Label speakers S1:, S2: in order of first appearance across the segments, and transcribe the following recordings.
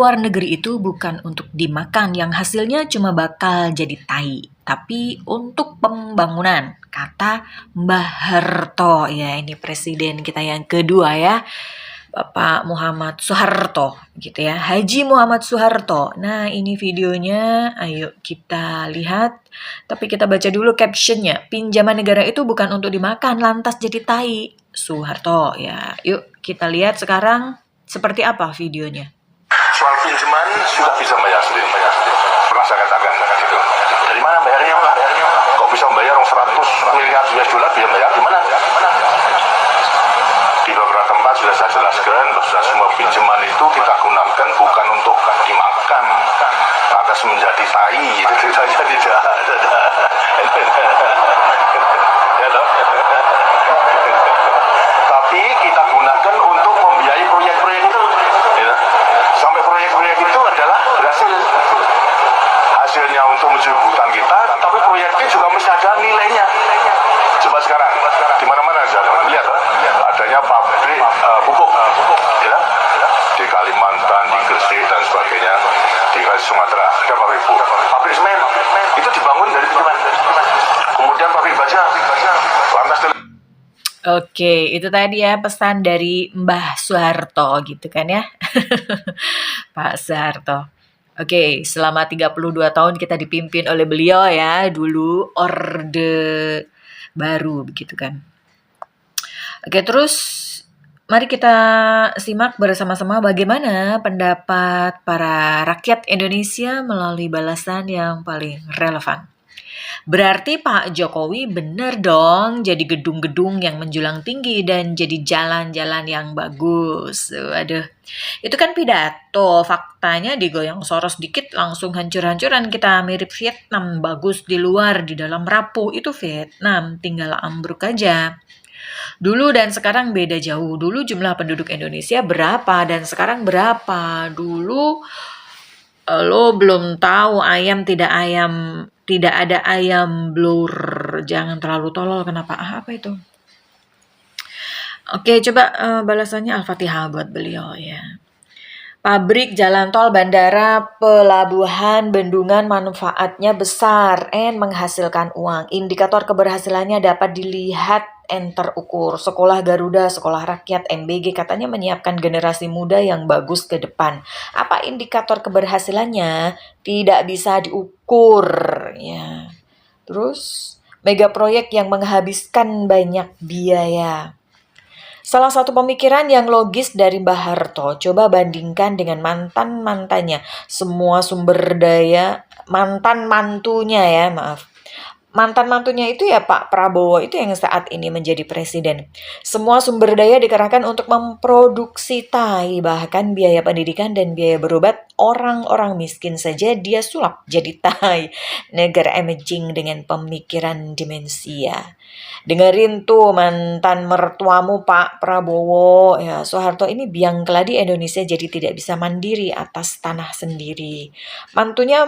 S1: luar negeri itu bukan untuk dimakan yang hasilnya cuma bakal jadi tai, tapi untuk pembangunan, kata Mbah Harto. Ya, ini presiden kita yang kedua ya. Bapak Muhammad Soeharto gitu ya, Haji Muhammad Soeharto. Nah, ini videonya, ayo kita lihat. Tapi kita baca dulu captionnya. Pinjaman negara itu bukan untuk dimakan, lantas jadi tai. Soeharto ya. Yuk kita lihat sekarang seperti apa videonya.
S2: Soal pinjaman sudah bisa bayar sendiri. Pernah saya katakan gitu. Dari mana bayarnya, Pak? Kok bisa membayar 100 miliar US dollar bisa bayar? Gimana? Di beberapa tempat sudah saya jelaskan, semua pinjaman itu kita gunakan bukan untuk dimakan, atas menjadi tai, itu saja tidak. Tapi kita gunakan untuk membiayai proyek-proyek itu. Sampai proyek-proyek itu adalah berhasil. Hasilnya untuk mencukupi hutang kita, tapi proyeknya juga mesti ada nilainya. Coba sekarang, di mana-mana saya melihat adanya pabrik pupuk, ya, di Kalimantan, di Gresik dan sebagainya, di Sumatera ada pabrik pupuk, pabrik semen itu dibangun dari pinjaman. Kemudian pabrik baja, lantas.
S1: Oke, itu tadi ya pesan dari Mbah Soeharto gitu kan ya. Pak Soeharto. Oke, selama 32 tahun kita dipimpin oleh beliau ya, dulu Orde Baru begitu kan. Oke, terus mari kita simak bersama-sama bagaimana pendapat para rakyat Indonesia melalui balasan yang paling relevan. Berarti Pak Jokowi benar dong jadi gedung-gedung yang menjulang tinggi dan jadi jalan-jalan yang bagus. Waduh, itu kan pidato. Faktanya digoyang Soros dikit langsung hancur-hancuran kita, mirip Vietnam. Bagus di luar, di dalam rapuh. Itu Vietnam, tinggal ambruk aja. Dulu dan sekarang beda jauh. Dulu jumlah penduduk Indonesia berapa dan sekarang berapa. Dulu lo belum tahu ayam tidak ada ayam blur. Jangan terlalu tolol. Kenapa? Apa itu? Oke, coba balasannya Al-Fatihah buat beliau ya. Pabrik, jalan tol, bandara, pelabuhan, bendungan manfaatnya besar and menghasilkan uang. Indikator keberhasilannya dapat dilihat and terukur. Sekolah Garuda, sekolah rakyat, MBG katanya menyiapkan generasi muda yang bagus ke depan. Apa indikator keberhasilannya? Tidak bisa diukur ya. Terus mega proyek yang menghabiskan banyak biaya. Salah satu pemikiran yang logis dari Mbah Harto, coba bandingkan dengan mantan-mantannya. Semua sumber daya, mantan-mantunya ya, maaf. Mantan-mantunya itu ya Pak Prabowo itu yang saat ini menjadi presiden. Semua sumber daya dikerahkan untuk memproduksi tai, bahkan biaya pendidikan dan biaya berobat orang-orang miskin saja dia sulap jadi tai. Negara emerging dengan pemikiran demensia. Dengerin tuh mantan mertuamu Pak Prabowo ya, Soeharto ini biang keladi Indonesia jadi tidak bisa mandiri atas tanah sendiri. Mantunya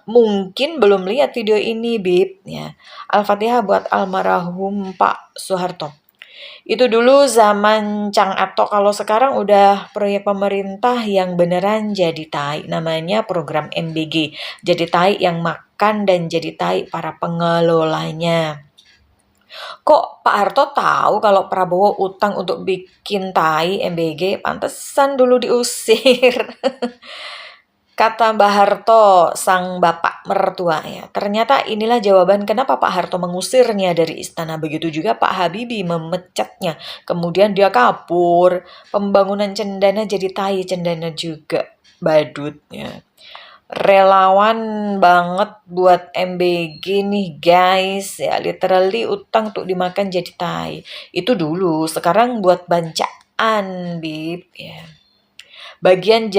S1: mungkin belum lihat video ini Bib ya. Al-Fatihah buat almarhum Pak Soeharto. Itu dulu zaman Cang Ato, kalau sekarang udah proyek pemerintah yang beneran jadi tai, namanya program MBG. Jadi tai yang makan dan jadi tai para pengelolanya. Kok Pak Harto tahu kalau Prabowo utang untuk bikin tai MBG? Pantesan dulu diusir. Kata Mbah Harto, sang bapak mertua ya. Ternyata inilah jawaban kenapa Pak Harto mengusirnya dari istana. Begitu juga Pak Habibie memecatnya. Kemudian dia kabur. Pembangunan Cendana jadi tai Cendana juga. Badut ya. Relawan banget buat MBG nih guys ya, literally utang untuk dimakan jadi tai. Itu dulu, sekarang buat bancaan Bib ya. Bagian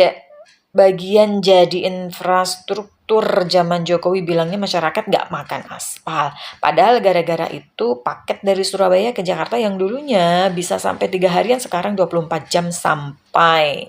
S1: jadi infrastruktur zaman Jokowi bilangnya masyarakat gak makan aspal. Padahal gara-gara itu paket dari Surabaya ke Jakarta yang dulunya bisa sampai 3 harian sekarang 24 jam sampai.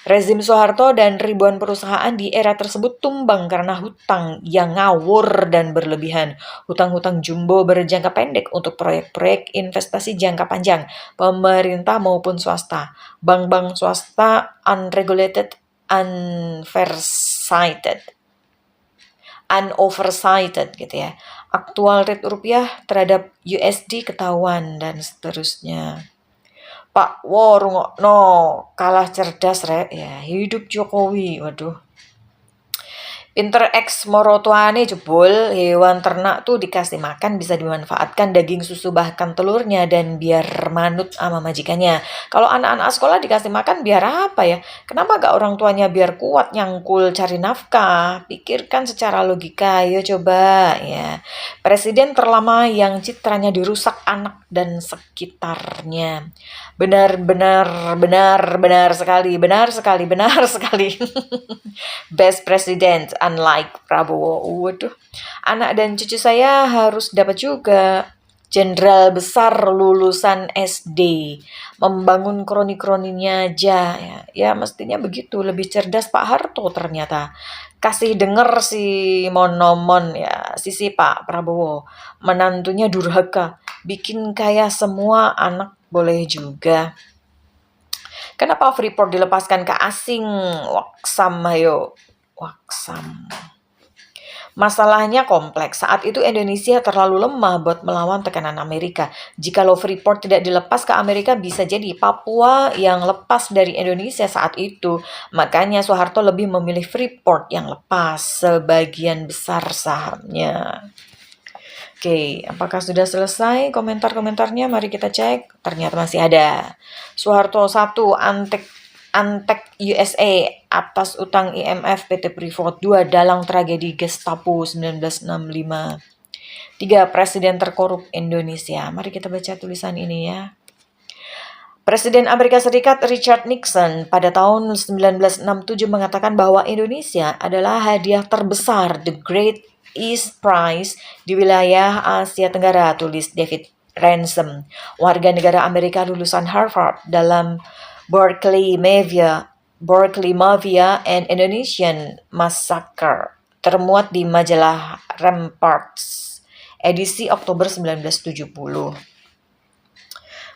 S1: Rezim Soeharto dan ribuan perusahaan di era tersebut tumbang karena hutang yang ngawur dan berlebihan. Hutang-hutang jumbo berjangka pendek untuk proyek-proyek investasi jangka panjang, pemerintah maupun swasta. Bank-bank swasta unregulated unoversighted gitu ya. Aktual rate rupiah terhadap USD ketahuan dan seterusnya. Pak wo rungokno, kalah cerdas rek ya, hidup Jokowi. Waduh. Pinter X moro tuane jebol, hewan ternak tuh dikasih makan bisa dimanfaatkan daging susu bahkan telurnya dan biar manut sama majikannya. Kalau anak-anak sekolah dikasih makan biar apa ya? Kenapa gak orang tuanya biar kuat nyangkul cari nafkah? Pikirkan secara logika, ayo coba ya. Presiden terlama yang citranya dirusak anak dan sekitarnya. Benar sekali. Best President, unlike Prabowo. Waduh, anak dan cucu saya harus dapat juga. Jenderal besar lulusan SD, membangun kroni-kroninya aja. Ya mestinya begitu, lebih cerdas Pak Harto ternyata. Kasih denger si Monomon ya, sisi Pak Prabowo. Menantunya durhaka, bikin kaya semua anak boleh juga. Kenapa Freeport dilepaskan ke asing? Waksam. Masalahnya kompleks. Saat itu Indonesia terlalu lemah buat melawan tekanan Amerika. Jikalau Freeport tidak dilepas ke Amerika, bisa jadi Papua yang lepas dari Indonesia saat itu. Makanya Soeharto lebih memilih Freeport yang lepas sebagian besar sahamnya. Oke, apakah sudah selesai komentar-komentarnya? Mari kita cek. Ternyata masih ada. Soeharto 1, Antek USA atas utang IMF PT Freeport. 2, dalang tragedi Gestapo 1965. 3, presiden terkorup Indonesia. Mari kita baca tulisan ini ya. Presiden Amerika Serikat Richard Nixon pada tahun 1967 mengatakan bahwa Indonesia adalah hadiah terbesar The Great East Prize di wilayah Asia Tenggara, tulis David Ransom, warga negara Amerika lulusan Harvard, dalam Berkeley Mafia and Indonesian Massacre, termuat di majalah Ramparts, edisi Oktober 1970.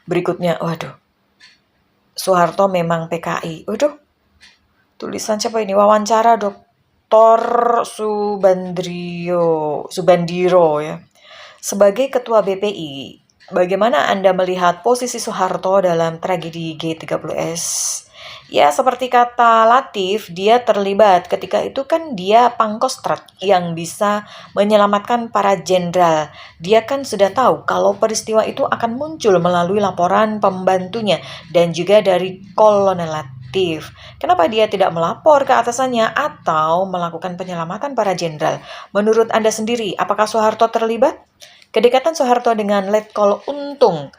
S1: Berikutnya, waduh, Soeharto memang PKI. Waduh, tulisan siapa ini? Wawancara Dr. Subandiro ya. Sebagai Ketua BPI, bagaimana Anda melihat posisi Soeharto dalam tragedi G30S? Ya, seperti kata Latif, dia terlibat. Ketika itu kan dia pangkostrat yang bisa menyelamatkan para jenderal. Dia kan sudah tahu kalau peristiwa itu akan muncul melalui laporan pembantunya dan juga dari Kolonel Latif. Kenapa dia tidak melapor ke atasannya atau melakukan penyelamatan para jenderal? Menurut Anda sendiri, apakah Soeharto terlibat? Kedekatan Soeharto dengan Letkol Untung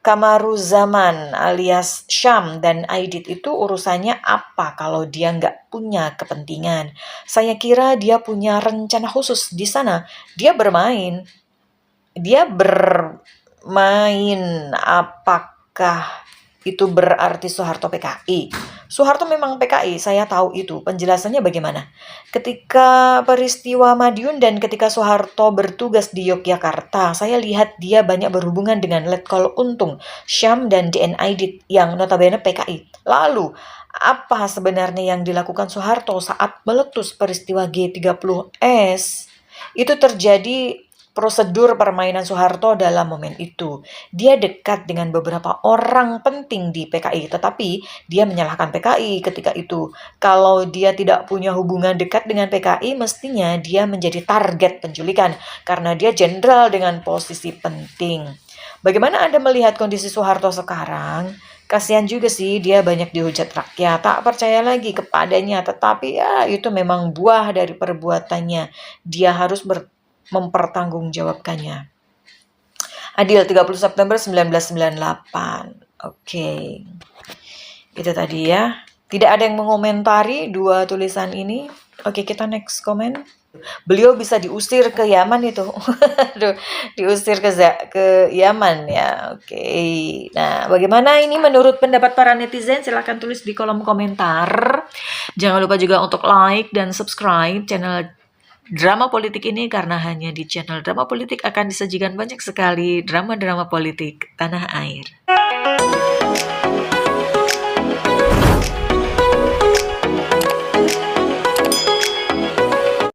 S1: Kamaruzaman alias Syam dan Aidit itu urusannya apa kalau dia nggak punya kepentingan? Saya kira dia punya rencana khusus di sana. Dia bermain. Apakah itu berarti Soeharto PKI? Soeharto memang PKI, saya tahu itu. Penjelasannya bagaimana? Ketika peristiwa Madiun dan ketika Soeharto bertugas di Yogyakarta, saya lihat dia banyak berhubungan dengan Letkol Untung, Syam, dan DN Aidit yang notabene PKI. Lalu, apa sebenarnya yang dilakukan Soeharto saat meletus peristiwa G30S? Itu terjadi prosedur permainan Soeharto dalam momen itu. Dia dekat dengan beberapa orang penting di PKI, tetapi dia menyalahkan PKI ketika itu. Kalau dia tidak punya hubungan dekat dengan PKI, mestinya dia menjadi target penculikan karena dia jenderal dengan posisi penting. Bagaimana Anda melihat kondisi Soeharto sekarang? Kasihan juga sih, dia banyak dihujat rakyat, tak percaya lagi kepadanya, tetapi ya itu memang buah dari perbuatannya. Dia harus mempertanggungjawabkannya. Adil, 30 September 1998. Oke. Itu tadi ya. Tidak ada yang mengomentari dua tulisan ini. Oke, kita next comment. Beliau bisa diusir ke Yaman itu. Aduh, diusir ke Yaman ya. Oke. Nah, bagaimana ini menurut pendapat para netizen? Silahkan tulis di kolom komentar. Jangan lupa juga untuk like dan subscribe channel Drama Politik ini, karena hanya di channel Drama Politik akan disajikan banyak sekali drama-drama politik tanah air.